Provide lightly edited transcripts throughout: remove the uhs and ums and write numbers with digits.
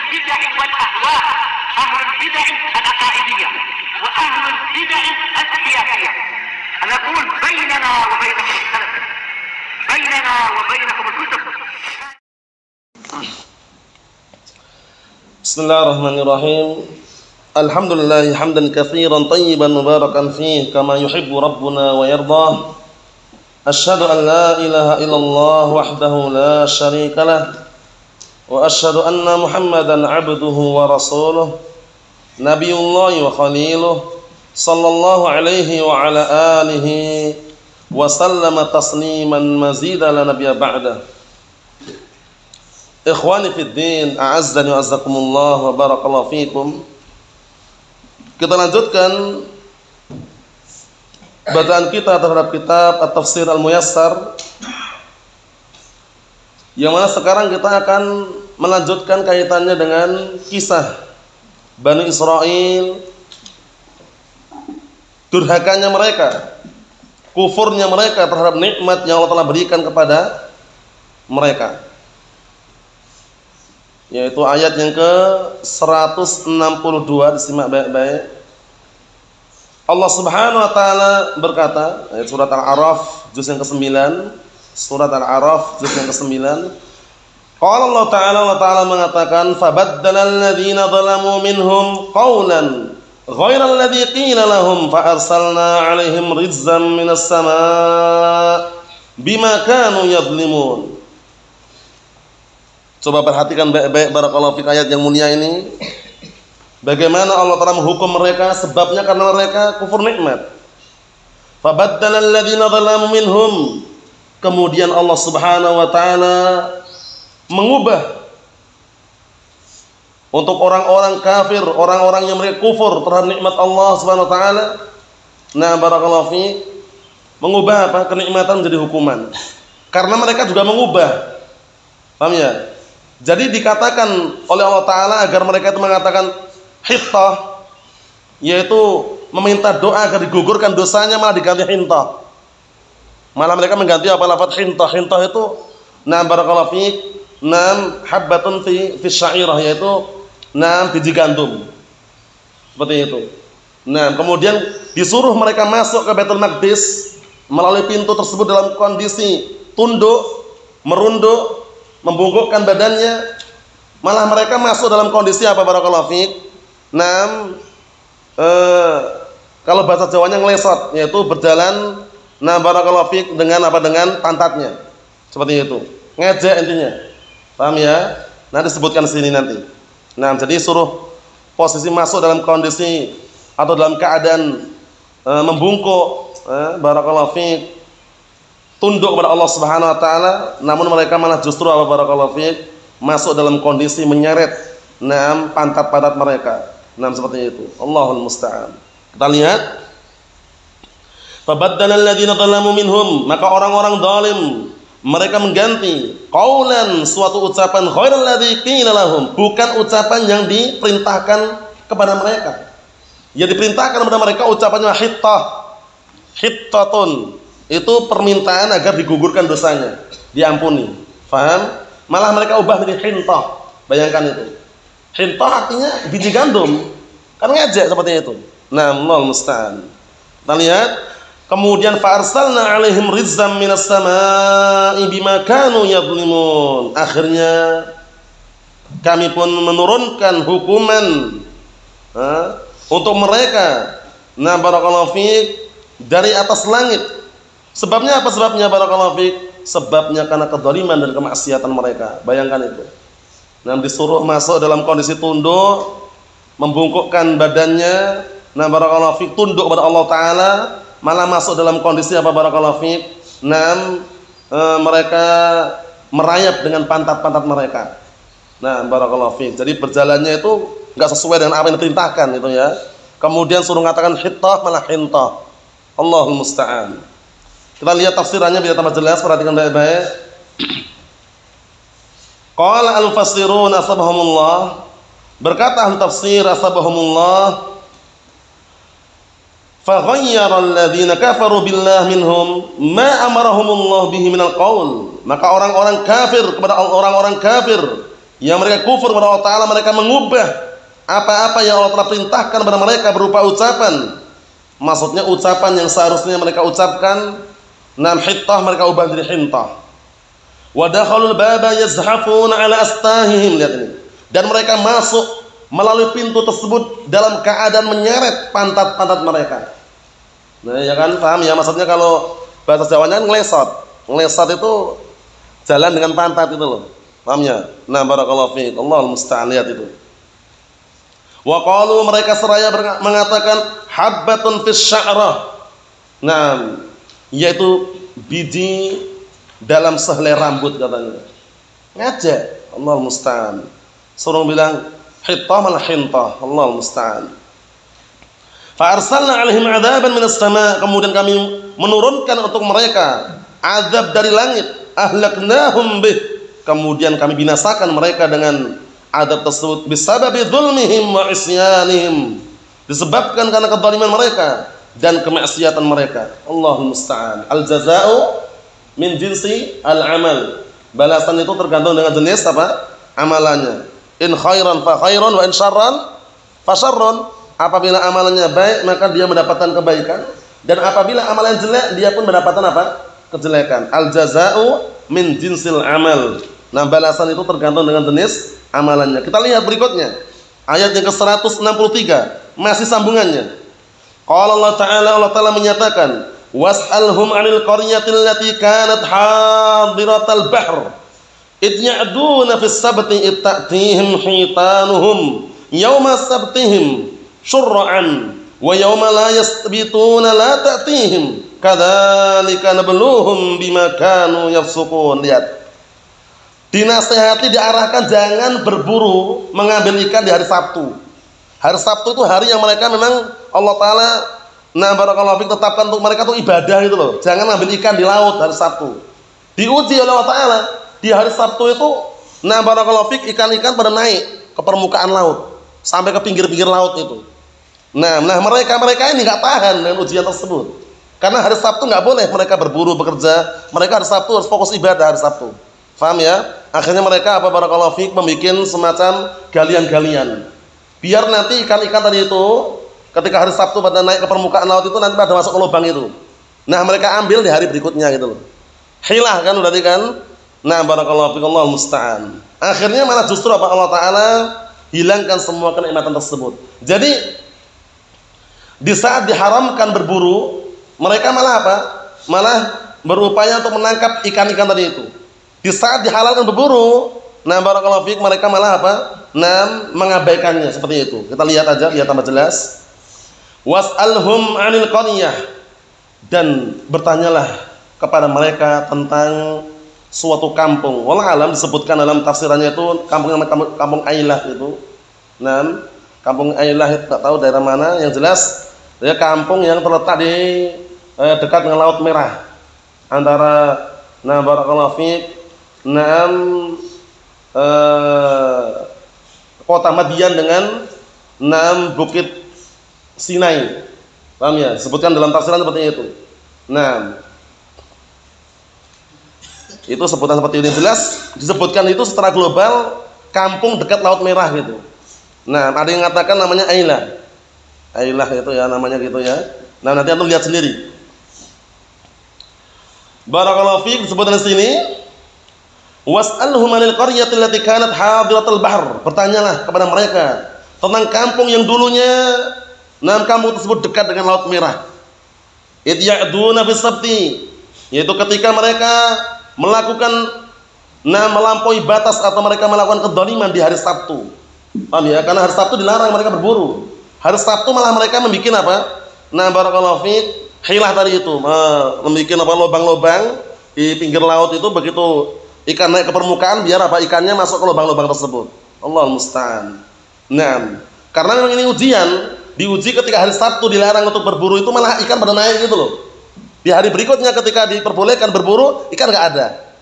البدع والأهواء، أهل البدع العقائدية وأهل البدع السياسية. أنا أقول بيننا وبينكم السلف، بيننا وبينكم الكتب. بسم الله الرحمن الرحيم. الحمد لله حمدا كثيرا طيبا مباركا فيه كما يحب ربنا ويرضاه. أشهد أن لا إله إلا الله وحده لا شريك له، وأشهد أن محمدا عبده ورسوله نبي الله وخليله صلى الله عليه وعلى آله وسلم تسليما مزيدا لا نبي بعده. Ikhwani fid din, a'azzani wa azzakumullah wa barakallahu fikum. Kita lanjutkan bacaan kita terhadap kitab At-Tafsir Al-Muyassar, yang mana sekarang kita akan melanjutkan kaitannya dengan kisah Bani Israel, durhakanya mereka, kufurnya mereka terhadap nikmat yang Allah telah berikan kepada mereka, yaitu ayat yang ke-162. Disimak baik-baik. Allah Subhanahu wa taala berkata, ayat surat Al-A'raf juz yang ke-9, surat Al-A'raf juz yang ke-9. Qala Allah taala mengatakan, fabaddalal ladzina zalamu minhum qawlan ghairal ladzi qila lahum fa arsalna 'alaihim rizqan minas samaa bima kanu yadhlimun. Coba perhatikan baik-baik barakallahu fik ayat yang mulia ini. Bagaimana Allah Ta'ala menghukum mereka, sebabnya karena mereka kufur nikmat. Fabaddalal ladzina zalamu minhum. Kemudian Allah Subhanahu wa taala mengubah untuk orang-orang kafir, orang-orang yang mereka kufur terhadap nikmat Allah Subhanahu wa taala. Nah, barakallahu fik, mengubah apa? Kenikmatan menjadi hukuman. Karena mereka juga mengubah. Paham ya? Jadi dikatakan oleh Allah Ta'ala agar mereka itu mengatakan hittah, yaitu meminta doa agar digugurkan dosanya, malah diganti hintah. Malah mereka mengganti apa? Lafaz hintah. Hintah itu barakallahu fiik, habbatun fi syairah, yaitu biji gandum. Seperti itu. Kemudian disuruh mereka masuk ke Baitul Maqdis melalui pintu tersebut dalam kondisi tunduk, merunduk, membungkukkan badannya. Malah mereka masuk dalam kondisi apa? Barakallahu fiik. Kalau bahasa Jawanya ngelesot, yaitu berjalan barakallahu fiik dengan apa? Dengan pantatnya. Seperti itu. Ngejek intinya. Paham ya? Nanti disebutkan di sini nanti. Jadi suruh posisi masuk dalam kondisi atau dalam keadaan membungkuk, barakallahu fiik, tunduk kepada Allah Subhanahu wa taala, namun mereka malah justru apa? Barakallahu fiik, masuk dalam kondisi menyeret pantat-pantat mereka. Seperti itu. Allahul musta'an. Kita lihat. Fabaddalal ladzina zalamu minhum, maka orang-orang zalim mereka mengganti qaulan, suatu ucapan ghairal ladzi qila lahum, bukan ucapan yang diperintahkan kepada mereka. Yang diperintahkan kepada mereka ucapannya hittah. Hittatun. Itu permintaan agar digugurkan dosanya, diampuni. Faham? Malah mereka ubah menjadi hintah. Bayangkan itu. Hintah artinya biji gandum. Kan ngejek seperti itu. Allahul musta'an. Kita lihat. Kemudian fa'arsalna 'alaihim rizqan minas samaa'i bima kanu yadhlimun. Akhirnya kami pun menurunkan hukuman untuk mereka. Barakallahu fiik, dari atas langit. Sebabnya apa? Sebabnya barakallahu fiik, sebabnya karena kedzaliman dan kemaksiatan mereka. Bayangkan itu. Disuruh masuk dalam kondisi tunduk, membungkukkan badannya, barakallahu fiik, tunduk kepada Allah Ta'ala, malah masuk dalam kondisi apa? Barakallahu fiik, mereka merayap dengan pantat-pantat mereka. Barakallahu fiik. Jadi berjalannya itu enggak sesuai dengan apa yang diperintahkan itu ya. Kemudian suruh mengatakan hittah malah hintah. Allahul musta'an. Kita lihat tafsirannya biar tambah jelas, perhatikan baik-baik. Qala al-mufassirun asbahumullah, berkata ahli tafsir asbahumullah, fa ghayyara alladziina kafaru billahi minhum ma amarahumullah bihi minal qaul, maka orang-orang kafir kepada orang-orang kafir Yang mereka kufur kepada Allah Ta'ala, mereka mengubah apa-apa yang Allah telah perintahkan kepada mereka berupa ucapan. Maksudnya ucapan yang seharusnya mereka ucapkan, hittah mereka ubah jadi hintah. Wa dakhalul baba yazhafuna ala astahihim, lihat ini. Dan mereka masuk melalui pintu tersebut dalam keadaan menyeret pantat-pantat mereka. Nah, ya kan, paham ya? Maksudnya kalau bahasa Jawanya ngelesot. Ngelesot itu jalan dengan pantat itu loh. Paham ya? Nah, barakallahu fiik. Allahul musta'an, lihat itu. Wa qalu, mereka seraya mengatakan habbatun fis sya'rah. Nah, yaitu biji dalam sehelai rambut katanya. Ngajak, Allahul musta'an. Suruh bilang hittah malah hintah, Allahul musta'an. Fa arsalna 'alaihim 'adzaban minas sama', kemudian kami menurunkan untuk mereka azab dari langit, ahlaknahum bih, kemudian kami binasakan mereka dengan azab tersebut bisababi dzulmihim wa isyanihim, disebabkan karena kezaliman mereka dan kemaksiatan mereka. Allahul musta'an. Al jazaa'u min jinsi al amal, balasan itu tergantung dengan jenis apa? Amalannya. In khairan fa khairan wa in syarran fa syarran. Apabila amalannya baik maka dia mendapatkan kebaikan, dan apabila amalan jelek dia pun mendapatkan apa? Kejelekan. Al jazaa'u min jinsil amal. Nah, balasan itu tergantung dengan jenis amalannya. Kita lihat berikutnya. Ayat yang ke-163, masih sambungannya. Qala Allah Ta'ala menyatakan, was'alhum 'anil qaryatil lati kanat hadiratal bahr id ya'duna fis sabti id ta'tihim hitanuhum yawma sabtihim syur'an wa yawma la yasbituna la ta'tihim kadzalika nabluhum bima kanu yafsukun. Lihat, dinasihati, diarahkan jangan berburu mengambil ikan di hari Sabtu. Hari Sabtu itu hari yang mereka memang Allah Ta'ala barakallahu fiik tetapkan untuk mereka itu ibadah gitu loh. Jangan ambil ikan di laut hari Sabtu. Diuji oleh Allah Ta'ala di hari Sabtu itu barakallahu fiik ikan-ikan pada naik ke permukaan laut sampai ke pinggir-pinggir laut itu. Nah mereka ini nggak tahan dengan ujian tersebut. Karena hari Sabtu nggak boleh mereka berburu bekerja. Mereka hari Sabtu harus fokus ibadah hari Sabtu. Paham ya? Akhirnya mereka barakallahu fiik membuat semacam galian-galian. Biar nanti ikan-ikan tadi itu ketika hari Sabtu pada naik ke permukaan laut itu nanti pada masuk ke lubang itu. Nah, mereka ambil di hari berikutnya gitu loh. Hilah kan berarti kan? Nah, barakallahu fiik, Allahul musta'an. Akhirnya malah justru apa? Allah Ta'ala hilangkan semua kenikmatan tersebut. Jadi di saat diharamkan berburu, mereka malah apa? Malah berupaya untuk menangkap ikan-ikan tadi itu. Di saat dihalalkan berburu, barakallahu fiik, mereka malah apa? Mengabaikannya seperti itu. Kita lihat aja, lihat tambah jelas. Was'alhum 'anil qaryah, dan bertanyalah kepada mereka tentang suatu kampung. Wallahu alam disebutkan dalam tafsirannya itu kampung Ailah itu. Kampung Ailah tidak tahu daerah mana, yang jelas dia kampung yang terletak di dekat dengan Laut Merah, antara barakallahu fiik kota Madian dengan Bukit Sinai. Paham ya? Disebutkan dalam tafsiran seperti itu. Itu sebutan seperti ini, jelas disebutkan itu secara global kampung dekat Laut Merah gitu. Ada yang mengatakan namanya Ailah. Ailah itu ya namanya gitu ya. Nanti antum lihat sendiri. Barakallahu fiik, disebutkan di sini was'alhum 'anil qaryati allati kanat hadiratal bahr. Bertanyalah kepada mereka tentang kampung yang dulunya kampung tersebut dekat dengan Laut Merah. Id ya'duna bis sabti, yaitu ketika mereka melakukan melampaui batas atau mereka melakukan kedzaliman di hari Sabtu. Paham ya? Karena hari Sabtu dilarang mereka berburu. Hari Sabtu malah mereka membuat apa? Barakallahu fiik, hilah tadi itu, membuat lubang-lubang di pinggir laut itu, begitu ikan naik ke permukaan biar apa? Ikannya masuk ke lubang-lubang tersebut. Allahul musta'an. Karena memang ini ujian, diuji ketika hari Sabtu dilarang untuk berburu itu malah ikan pada naik gitu loh. Di hari berikutnya ketika diperbolehkan berburu, ikan nggak ada.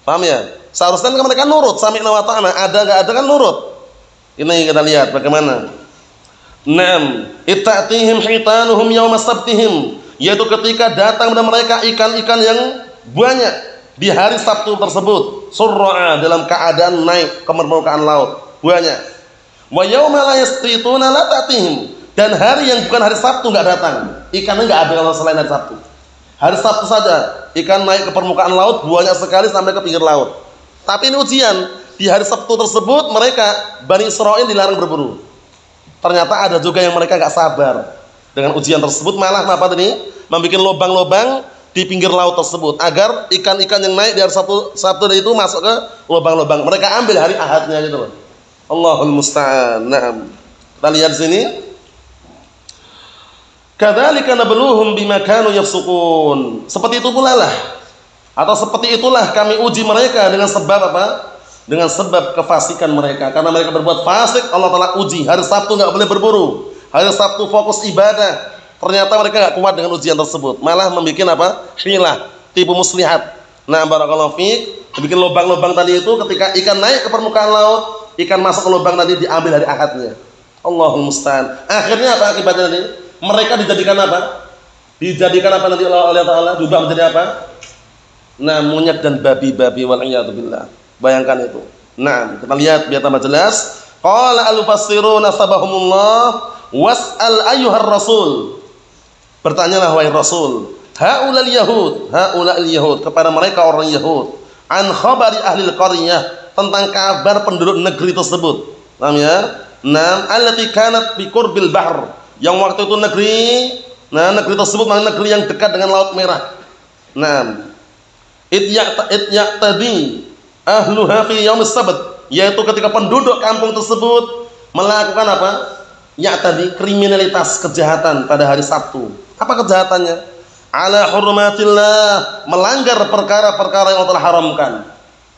Paham ya? Seharusnya mereka nurut, sami'na wa ta'na, ada nggak ada kan nurut. Ini kita lihat bagaimana. Itta'tihim hitanuhum yawma sabtihim, yaitu ketika datang kepada mereka ikan-ikan yang banyak di hari Sabtu tersebut surra'a dalam keadaan naik ke permukaan laut buahnya. Wa yauma la yastituna la ta'tihim, dan hari yang bukan hari Sabtu enggak datang, ikannya enggak ada kalau selain hari Sabtu. Hari Sabtu saja ikan naik ke permukaan laut banyak sekali sampai ke pinggir laut. Tapi ini ujian, di hari Sabtu tersebut mereka Bani Israil dilarang berburu. Ternyata ada juga yang mereka enggak sabar dengan ujian tersebut, malah apa tadi? Membuat lubang-lubang di pinggir laut tersebut agar ikan-ikan yang naik di hari Sabtu itu masuk ke lubang-lubang. Mereka ambil hari Ahadnya gitu loh. Allahul musta'an. Naam. Kita lihat sini. Kadzalika nabluhum bima kanu yafsukun. Seperti itu pula lah, atau seperti itulah kami uji mereka dengan sebab apa? Dengan sebab kefasikan mereka. Karena mereka berbuat fasik, Allah Taala uji. Hari Sabtu enggak boleh berburu. Hari Sabtu fokus ibadah. Ternyata mereka enggak kuat dengan ujian tersebut, malah membuat apa? Hilah, tipu muslihat. Nah, barakallahu fiik, bikin lubang-lubang tadi itu ketika ikan naik ke permukaan laut, ikan masuk ke lubang tadi diambil dari akadnya. Allahul musta'an. Akhirnya apa akibatnya tadi? Mereka dijadikan apa? Dijadikan apa nanti oleh Allah Taala? Diubah menjadi apa? Nah, monyet dan babi-babi wal iyadu billah. Bayangkan itu. Nah, kita lihat biar tambah jelas. Qala al-mufassiruna sabahumullah was'al ayyuhar rasul. Bertanyalah wahai Rasul, haulal yahud kepada mereka orang Yahud, an khabari ahlil qaryah, tentang kabar penduduk negeri tersebut. Paham ya? Nam allati kanat bi qurbil bahr, yang waktu itu negeri tersebut adalah negeri yang dekat dengan Laut Merah. Nam ya'tadi ahluha fi yaum as-sabt, yaitu ketika penduduk kampung tersebut melakukan apa? Ya'tadi, kriminalitas, kejahatan pada hari Sabtu. Apa kejahatannya? Ala hurmatillah, melanggar perkara-perkara yang Allah telah haramkan.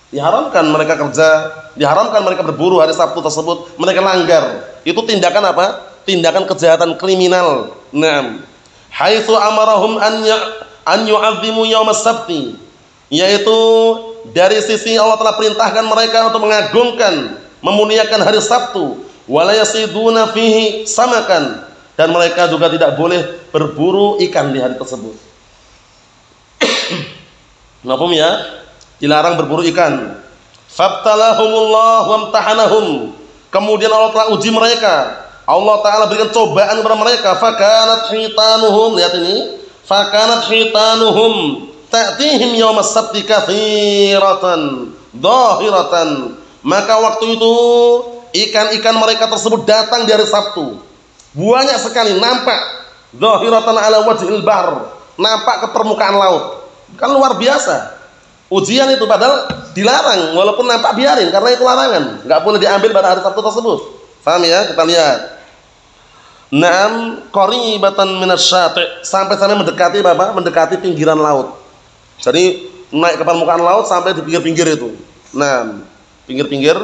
Diharamkan mereka kerja, diharamkan mereka berburu hari Sabtu tersebut, mereka langgar. Itu tindakan apa? Tindakan kejahatan kriminal. Naam. Haitsu amarahum an yu'azzimu yaumas sabti, yaitu dari sisi Allah telah perintahkan mereka untuk mengagungkan, memuliakan hari Sabtu. Wala yasiduna fihi samakan, dan mereka juga tidak boleh berburu ikan di hari tersebut. Nafhum ya? Dilarang berburu ikan. Fabtalahumullah wamtahanahum. Kemudian Allah telah uji mereka. Allah Taala berikan cobaan kepada mereka. Fakanat hitanuhum, lihat ini. Fakanat hitanuhum ta'tihim yaumas sabti katsiratan dhahiratan. Maka waktu itu ikan-ikan mereka tersebut datang di hari Sabtu. Banyak sekali, nampak dhahiratan ala wajhil bahr, nampak ke permukaan laut. Kan luar biasa. Ujian itu padahal dilarang, walaupun nampak biarin karena itu larangan, enggak boleh diambil pada hari Sabtu tersebut. Paham ya? Kita lihat. Naam qaribatan minasyati', sampai sana mendekati apa? Mendekati pinggiran laut. Jadi naik ke permukaan laut sampai di pinggir-pinggir itu. Nah, pinggir-pinggir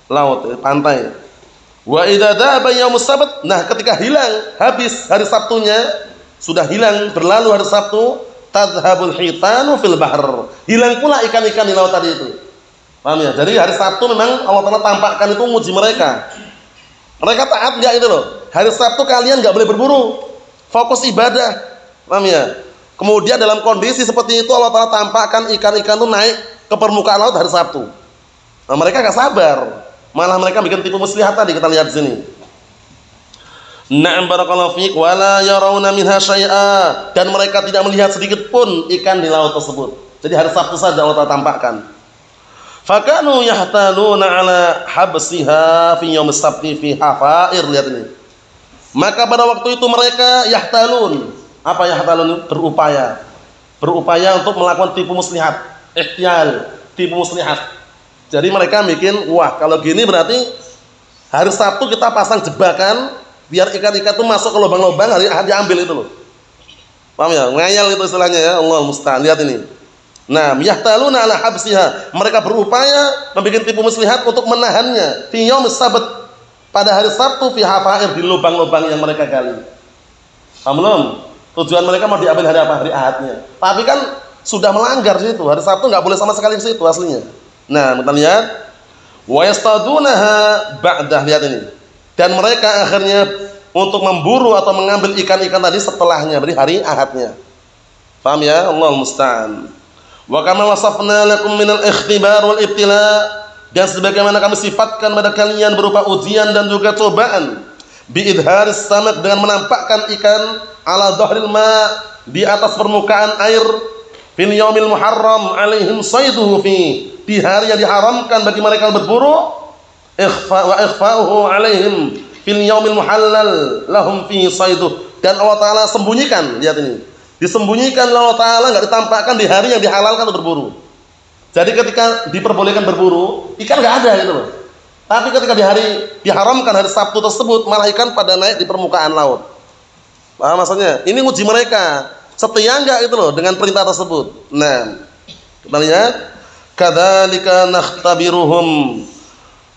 laut, pantai. Wa idza dhaba yaumus sabt, nah ketika hilang, habis hari Sabtunya, sudah hilang, berlalu hari Sabtu, tadhhabul hitanu fil bahr, hilang pula ikan-ikan di laut tadi itu. Paham ya? Jadi hari Sabtu memang Allah Taala tampakkan itu menguji mereka. Mereka taat enggak itu loh. Hari Sabtu kalian enggak boleh berburu, fokus ibadah. Paham ya? Kemudian dalam kondisi seperti itu Allah Taala tampakkan ikan-ikan itu naik ke permukaan laut hari Sabtu. Nah, mereka enggak sabar. Malah mereka bikin tipu muslihat tadi, kita lihat di sini. Na'am barakallahu fiik, wala yarawna minha syai'a, dan mereka tidak melihat sedikit pun ikan di laut tersebut. Jadi hari Sabtu saja Allah Taala tampakkan. Fakanu yahtaluna ala habsiha fi yaumis sabti fi hafair, lihat ini. Maka pada waktu itu mereka yahtalun. Apa yahtalun? Berupaya untuk melakukan tipu muslihat, ikhtial, tipu muslihat. Jadi mereka bikin, wah kalau gini berarti hari Sabtu kita pasang jebakan biar ikan-ikan itu masuk ke lubang-lubang, hari Ahad diambil itu loh. Paham ya? Ngayal itu istilahnya ya. Allah musta'an. Lihat ini. Nah, yahtaluna ala habsiha. Mereka berupaya membuat tipu muslihat untuk menahannya fi yaumis sabt, pada hari Sabtu, fi hafair, di lubang-lubang yang mereka gali. Paham belum? Tujuan mereka mau diambil hari apa? Hari Ahadnya. Tapi kan sudah melanggar situ. Hari Sabtu enggak boleh sama sekali di situ aslinya. Nah, kita lihat wa yastadunaha ba'dah, lihat ini. Dan mereka akhirnya untuk memburu atau mengambil ikan-ikan tadi setelahnya, berarti hari Ahadnya. Paham ya? Allahul musta'an. Wa kama wasafna lakum minal ikhtibar wal ibtila, dan sebagaimana kami sifatkan pada kalian berupa ujian dan juga cobaan, biidharis samak, dengan menampakkan ikan, ala dhahril ma, di atas permukaan air, fil yaumil muharram alaihim sayduhu fi, di hari yang diharamkan bagi mereka berburu, ikhfa'uhu alaihim fil yaumil muhallal lahum fi sayduh, dan Allah Ta'ala sembunyikan, lihat ini, disembunyikan Allah Ta'ala, enggak ditampakkan di hari yang dihalalkan untuk berburu. Jadi ketika diperbolehkan berburu, ikan enggak ada gitu loh. Tapi ketika di hari diharamkan, hari Sabtu tersebut, malah ikan pada naik di permukaan laut. Paham maksudnya? Ini uji mereka, setia enggak gitu loh dengan perintah tersebut. Nah, kita lihat, kadzalika nakhtabiruhum,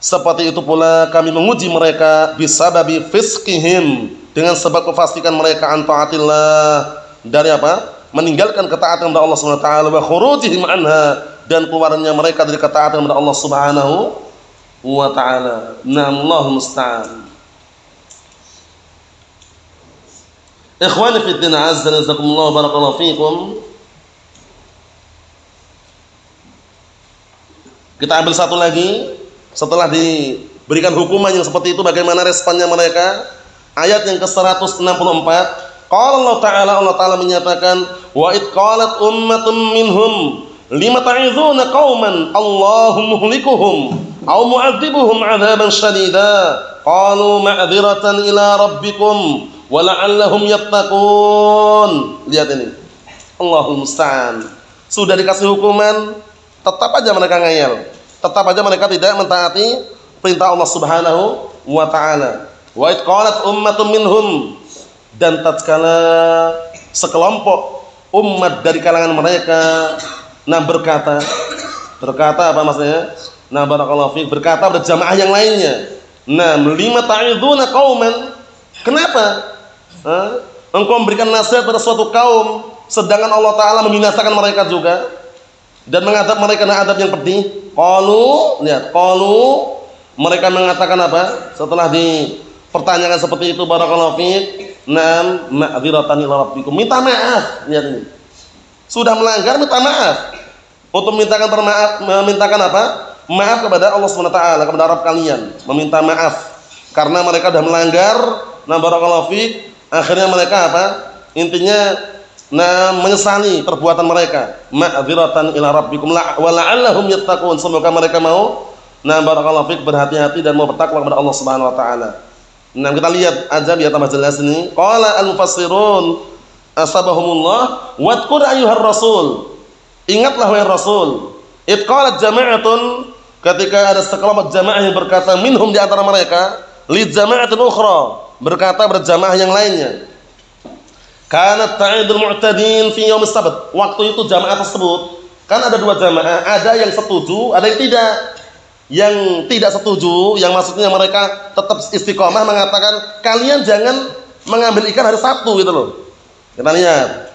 seperti itu pula kami menguji mereka, bisababi fisqihim, dengan sebab kefasikan mereka, an taatillah, dari apa? Meninggalkan ketaatan kepada Allah Subhanahu wa taala, wa khurujihim anha, dan keluarnya mereka dari ketaatan kepada Allah Subhanahu wa taala. Na'amullahu musta'an. Ikhwani fi din, azza wa jazakumullah, barakallahu fikum. Kita ambil satu lagi setelah diberikan hukuman yang seperti itu, bagaimana responnya mereka. Ayat yang ke-164, qala Allah Ta'ala menyatakan, wa id qalat ummatun minhum lima ta'izuna qauman Allahu muhlikuhum aw mu'adzibuhum 'adzaban shadida qalu ma'dziratan ila rabbikum wa la'allahum yattaqun. Lihat ini, Allahul musta'an. Sudah dikasih hukuman, tetap aja mereka ngeyel, tetap aja mereka tidak mentaati perintah Allah Subhanahu wa taala. Wa id qalat ummatun minhum, dan tatkala sekelompok umat dari kalangan mereka berkata apa maksudnya? Barakallahu fiik, berkata pada jamaah yang lainnya, lima ta'iduna qauman, kenapa engkau memberikan nasihat pada suatu kaum sedangkan Allah Ta'ala membinasakan mereka juga dan mengadab mereka dengan adab yang pedih. Qalu, mereka mengatakan apa setelah dipertanyakan seperti itu? Barakallahu fiik, ma'dziratan ila rabbikum, minta maaf. Lihat ini, sudah melanggar, minta maaf. Untuk memintakan apa? Maaf kepada Allah Subhanahu wa taala, kepada Rabb kalian, meminta maaf karena mereka sudah melanggar. Barakallahu fiik, akhirnya mereka apa? Intinya menyesali perbuatan mereka. Ma'dziratan ila rabbikum wa la'allahum yattaqun, semoga mereka mau barakallahu fiik berhati-hati dan mau bertakwa kepada Allah Subhanahu wa taala. Kita lihat aja biar tambah jelas ini. Qala al-mufassirun asabahumullah wadkur ayyuhar rasul, ingatlah wahai rasul, id qalat jama'atun, ketika ada sekelompok jamaah yang berkata, minhum, di antara mereka, li jama'atin ukhra, berkata pada jamaah yang lainnya, kanat ta'idul mu'tadin fi yaumis sabt, waktu itu jamaah tersebut kan ada dua jamaah, ada yang setuju, ada yang tidak. Yang tidak setuju, yang maksudnya mereka tetap istiqomah, mengatakan kalian jangan mengambil ikan hari Sabtu gitu loh. Kita lihat.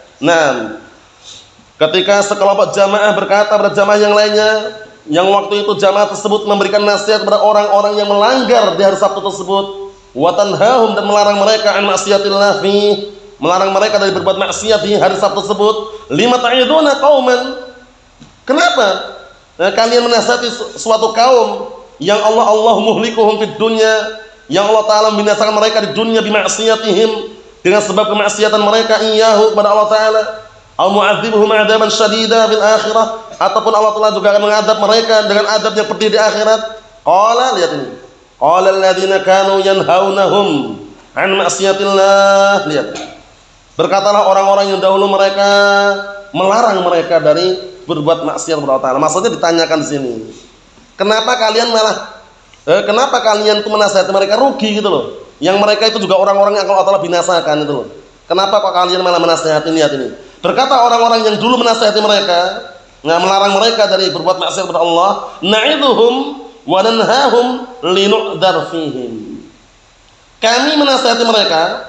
Ketika sekelompok jamaah berkata pada jamaah yang lainnya, yang waktu itu jamaah tersebut memberikan nasihat kepada orang-orang yang melanggar di hari Sabtu tersebut, wa tanhahum, dan melarang mereka an ma'siyatillah fi, melarang mereka dari berbuat maksiat di hari Sabtu tersebut. Lima ta'iduna qauman, kenapa kalian menasihati suatu kaum yang Allah muhlikuhum fid dunya, yang Allah Ta'ala membinasakan mereka di dunia bimaksiyatihim, dengan sebab kemaksiatan mereka iyyahu kepada Allah Ta'ala, au mu'adzibuhum 'adzaban syadida fil akhirah, ataupun Allah Ta'ala juga akan mengadab mereka dengan adab yang pedih di akhirat. Qala, lihat ini, qala alladziina kanu yanhaunahum an maksiatillah, lihat, berkatalah orang-orang yang dahulu mereka melarang mereka dari berbuat maksiat kepada Allah Ta'ala. Maksudnya ditanyakan di sini, kenapa kalian itu menasihati mereka? Rugi gitu loh, yang mereka itu juga orang-orang yang Allah Ta'ala binasakan itu loh. Kenapa kok kalian malah menasihati? Lihat ini, berkata orang-orang yang dulu menasihati mereka, melarang mereka dari berbuat maksiat kepada Allah, na'idhuhum wa nanhahum linu'dzar fihim, kami menasihati mereka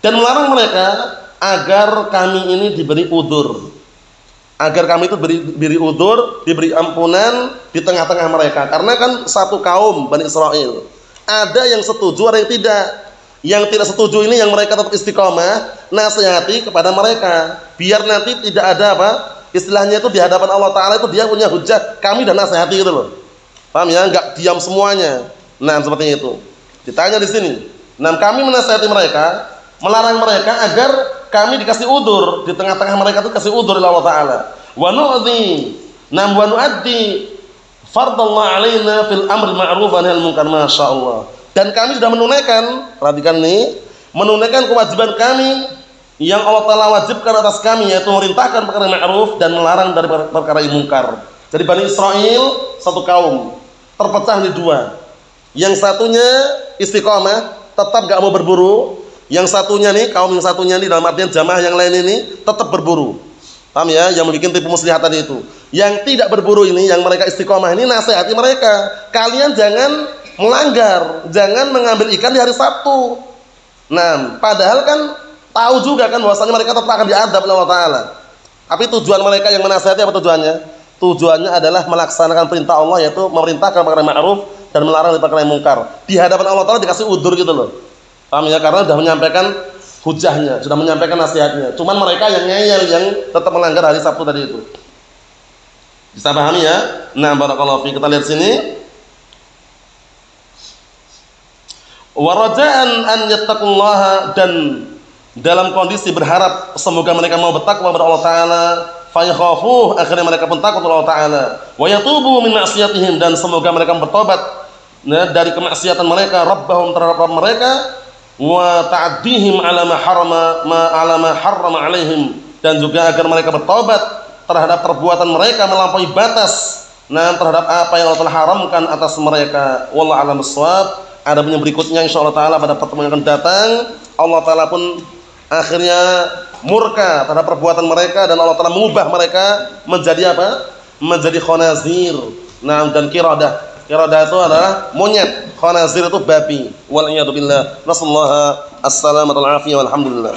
dan melarang mereka agar kami ini diberi udzur, agar kami itu diberi udzur, diberi ampunan di tengah-tengah mereka. Karena kan satu kaum Bani Israel, ada yang setuju, ada yang tidak. Yang tidak setuju ini yang mereka tetap istiqomah, nasihati kepada mereka biar nanti tidak ada apa? Istilahnya itu di hadapan Allah Ta'ala itu dia punya hujah, kami dan nasihati gitu loh. Paham ya? Enggak diam semuanya. Nah, seperti itu. Ditanya di sini. Nah, kami menasihati mereka, melarang mereka agar kami dikasih udur, di tengah-tengah mereka itu kasih udur oleh Allah Ta'ala. Wa nu'adhi, wa nu'addi fardallah alaina fil amr ma'ruf wa nahyil munkar, masyaallah. Dan kami sudah menunaikan, perhatikan nih, menunaikan kewajiban kami yang Allah Ta'ala wajibkan atas kami, yaitu merintahkan perkara ma'ruf dan melarang dari perkara yang mungkar. Jadi Bani Israel satu kaum terpecah di dua. Yang satunya istiqomah, tetap gak mau berburu. Yang satunya nih, kaum yang satunya nih, dalam artian jamaah yang lain ini tetap berburu. Paham ya? Yang membuat tipu muslihat tadi itu. Yang tidak berburu ini, yang mereka istiqomah ini, nasihati mereka, kalian jangan melanggar, jangan mengambil ikan di hari Sabtu. Nah, padahal kan tahu juga kan bahwasanya mereka tetap akan diadab oleh Allah Ta'ala. Tapi tujuan mereka yang menasihati apa tujuannya? Tujuannya adalah melaksanakan perintah Allah, yaitu memerintahkan perkara ma'ruf dan melarang dari perkara yang mungkar. Di hadapan Allah Ta'ala dikasih udur gitu loh. Paham ya? Karena sudah menyampaikan hujahnya, sudah menyampaikan nasihatnya. Cuman mereka yang ngeyel, yang tetap melanggar hari Sabtu tadi itu. Bisa pahami ya? Nah, barakallahu fi. Kita lihat sini. Wa raja'an an yattaqullaha, dan dalam kondisi berharap semoga mereka mau bertakwa kepada Allah Ta'ala, fayakhafuh, akhirnya mereka pun takut kepada Allah Ta'ala, wa yatubu min ma'siyatihim, dan semoga mereka bertobat dari kemaksiatan mereka, rabbahum, terhadap Rabb mereka, wa ta'addihim ala ma harrama alaihim, dan juga agar mereka bertobat terhadap perbuatan mereka melampaui batas, terhadap apa yang Allah telah haramkan atas mereka. Wallahu a'lam bissawab. Ada yang berikutnya insyaallah taala pada pertemuan yang akan datang. Allah Ta'ala pun akhirnya murka terhadap perbuatan mereka, dan Allah Ta'ala mengubah mereka menjadi apa? Menjadi khanazir. Nah, dan qiradah. Qiradah itu adalah monyet, khanazir itu babi. Wal iyadu billah. Nasallahu as-salamata wal afiyah, walhamdulillah.